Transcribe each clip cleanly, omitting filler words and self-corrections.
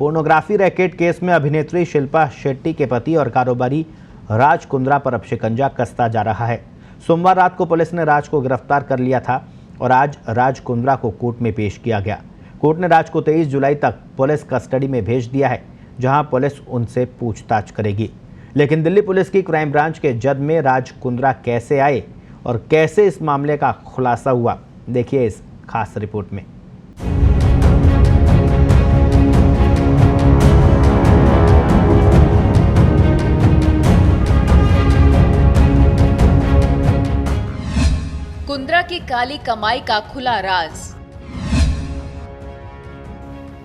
Pornography racket case में अभिनेत्री शिल्पा शेट्टी के पति और कारोबारी राज कुंद्रा पर अब शिकंजा कसता जा रहा है। सोमवार रात को पुलिस ने राज को गिरफ्तार कर लिया था और आज राज कुंद्रा को कोर्ट में पेश किया गया। कोर्ट ने राज को 23 जुलाई तक पुलिस कस्टडी में भेज दिया है, जहां पुलिस उनसे पूछताछ करेगी। लेकिन दिल्ली पुलिस की क्राइम ब्रांच के जद में राज कुंद्रा कैसे आए और कैसे इस मामले का खुलासा हुआ, देखिए इस खास रिपोर्ट में। कुंद्रा की काली कमाई का खुला राज।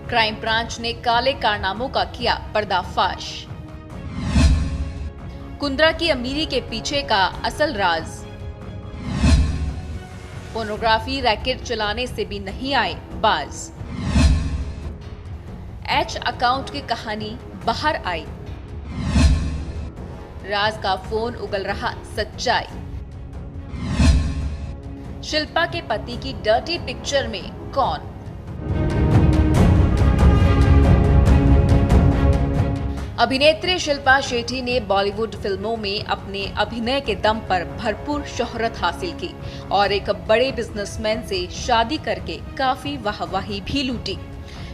क्राइम ब्रांच ने काले कारनामों का किया पर्दाफाश। कुंद्रा की अमीरी के पीछे का असल राज। पोर्नोग्राफी रैकेट चलाने से भी नहीं आए बाज। एच अकाउंट की कहानी बाहर आई। राज का फोन उगल रहा सच्चाई। शिल्पा के पति की डर्टी पिक्चर में कौन? अभिनेत्री शिल्पा शेट्टी ने बॉलीवुड फिल्मों में अपने अभिनय के दम पर भरपूर शोहरत हासिल की और एक बड़े बिजनेसमैन से शादी करके काफी वाहवाही भी लूटी।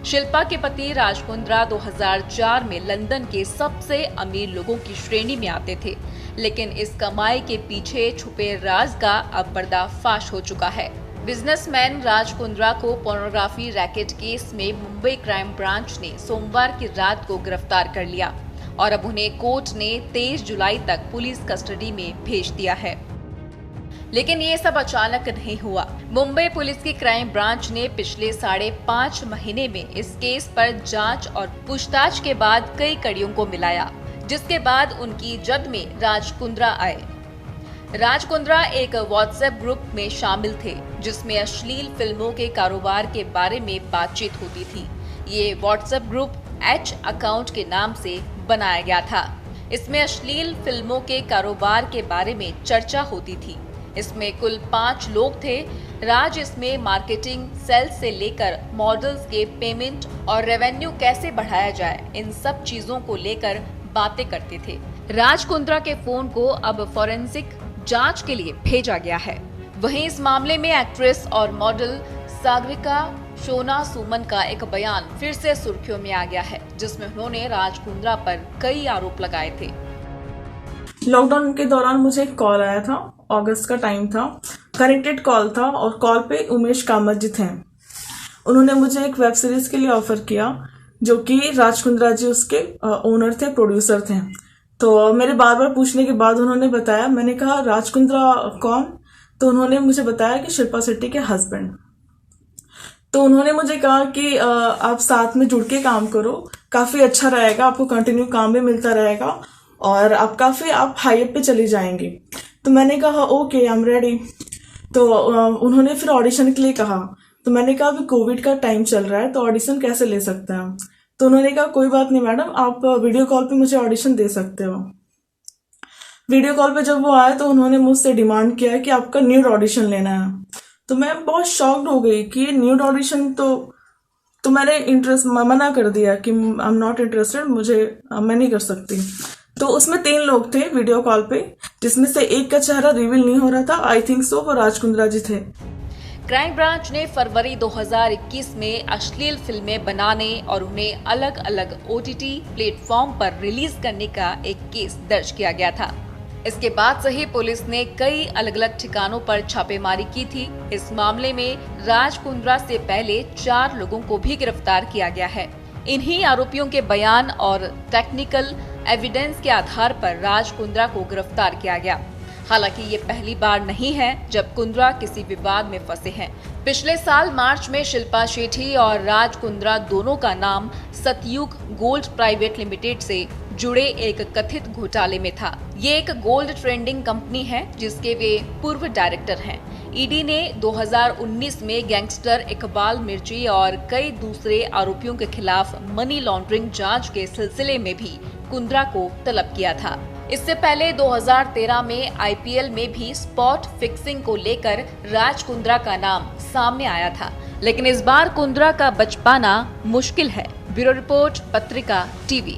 शिल्पा के पति राज कुंद्रा 2004 में लंदन के सबसे अमीर लोगों की श्रेणी में आते थे, लेकिन इस कमाई के पीछे छुपे राज का अब पर्दाफाश हो चुका है। बिजनेसमैन राज कुंद्रा को पोर्नोग्राफी रैकेट केस में मुंबई क्राइम ब्रांच ने सोमवार की रात को गिरफ्तार कर लिया और अब उन्हें कोर्ट ने 23 जुलाई तक पुलिस कस्टडी में भेज दिया है। लेकिन ये सब अचानक नहीं हुआ। मुंबई पुलिस की क्राइम ब्रांच ने पिछले 5.5 महीने में इस केस पर जांच और पूछताछ के बाद कई कड़ियों को मिलाया, जिसके बाद उनकी जद में राज कुंद्रा आए। राज कुंद्रा एक व्हाट्सएप ग्रुप में शामिल थे, जिसमें अश्लील फिल्मों के कारोबार के बारे में बातचीत होती थी। ये व्हाट्सएप ग्रुप एच अकाउंट के नाम से बनाया गया था। इसमें अश्लील फिल्मों के कारोबार के बारे में चर्चा होती थी। इसमें कुल 5 लोग थे। राज इसमें मार्केटिंग, सेल्स से लेकर मॉडल्स के पेमेंट और रेवेन्यू कैसे बढ़ाया जाए, इन सब चीजों को लेकर बातें करते थे। राज कुंद्रा के फोन को अब फॉरेंसिक जांच के लिए भेजा गया है। वहीं इस मामले में एक्ट्रेस और मॉडल सागरिका शोना सुमन का एक बयान फिर से सुर्खियों में आ गया है, जिसमें उन्होंने राज कुंद्रा पर कई आरोप लगाए थे। लॉकडाउन के दौरान मुझे एक कॉल आया था, अगस्त का टाइम था, कनेक्टेड कॉल था और कॉल पे उमेश कामत जी थे। उन्होंने मुझे एक वेब सीरीज के लिए ऑफर किया, जो कि राज कुंद्रा जी उसके ओनर थे, प्रोड्यूसर थे। तो मेरे बार बार पूछने के बाद उन्होंने बताया, मैंने कहा राज कुंद्रा कौन? तो उन्होंने मुझे बताया कि शिल्पा शेट्टी के हस्बैंड। तो उन्होंने मुझे कहा कि आप साथ में जुड़ के काम करो, काफी अच्छा रहेगा, आपको कंटिन्यू काम भी मिलता रहेगा और आप हाई अप पे चली जाएंगी। तो मैंने कहा ओके, आई एम रेडी। तो उन्होंने फिर ऑडिशन के लिए कहा। तो मैंने कहा अभी कोविड का टाइम चल रहा है, तो ऑडिशन कैसे ले सकते हैं? तो उन्होंने कहा कोई बात नहीं मैडम, आप वीडियो कॉल पे मुझे ऑडिशन दे सकते हो। वीडियो कॉल पे जब वो आए तो उन्होंने मुझसे डिमांड किया कि आपका न्यूड ऑडिशन लेना है। तो मैं बहुत शॉक्ड हो गई कि ये न्यूड ऑडिशन तो मैंने इंटरेस्ट मना कर दिया कि आई एम नॉट इंटरेस्टेड, मैं नहीं कर सकती। तो उसमें 3 लोग थे वीडियो कॉल पे, जिसमें से एक का चेहरा रिवील नहीं हो रहा था। आई थिंक सो वो राज कुंद्रा जी थे। क्राइम ब्रांच ने फरवरी 2021 में अश्लील फिल्में बनाने और उन्हें अलग अलग OTT प्लेटफॉर्म पर रिलीज करने का एक केस दर्ज किया गया था। इसके बाद से ही पुलिस ने कई अलग अलग ठिकानों पर छापेमारी की थी। इस मामले में राज कुंद्रा से पहले 4 लोगों को भी गिरफ्तार किया गया है। इन्हीं आरोपियों के बयान और टेक्निकल एविडेंस के आधार पर राज कुंद्रा को गिरफ्तार किया गया। हालांकि ये पहली बार नहीं है जब कुंद्रा किसी विवाद में फंसे हैं। पिछले साल मार्च में शिल्पा शेट्टी और राज कुंद्रा दोनों का नाम सतयुग गोल्ड प्राइवेट लिमिटेड से जुड़े एक कथित घोटाले में था। ये एक गोल्ड ट्रेडिंग कंपनी है, जिसके वे पूर्व डायरेक्टर हैं। ईडी ने 2019 में गैंगस्टर इकबाल मिर्ची और कई दूसरे आरोपियों के खिलाफ मनी लॉन्ड्रिंग जांच के सिलसिले में भी कुंद्रा को तलब किया था। इससे पहले 2013 में IPL में भी स्पॉट फिक्सिंग को लेकर राज कुंद्रा का नाम सामने आया था, लेकिन इस बार कुंद्रा का बच पाना मुश्किल है। ब्यूरो रिपोर्ट, पत्रिका टीवी।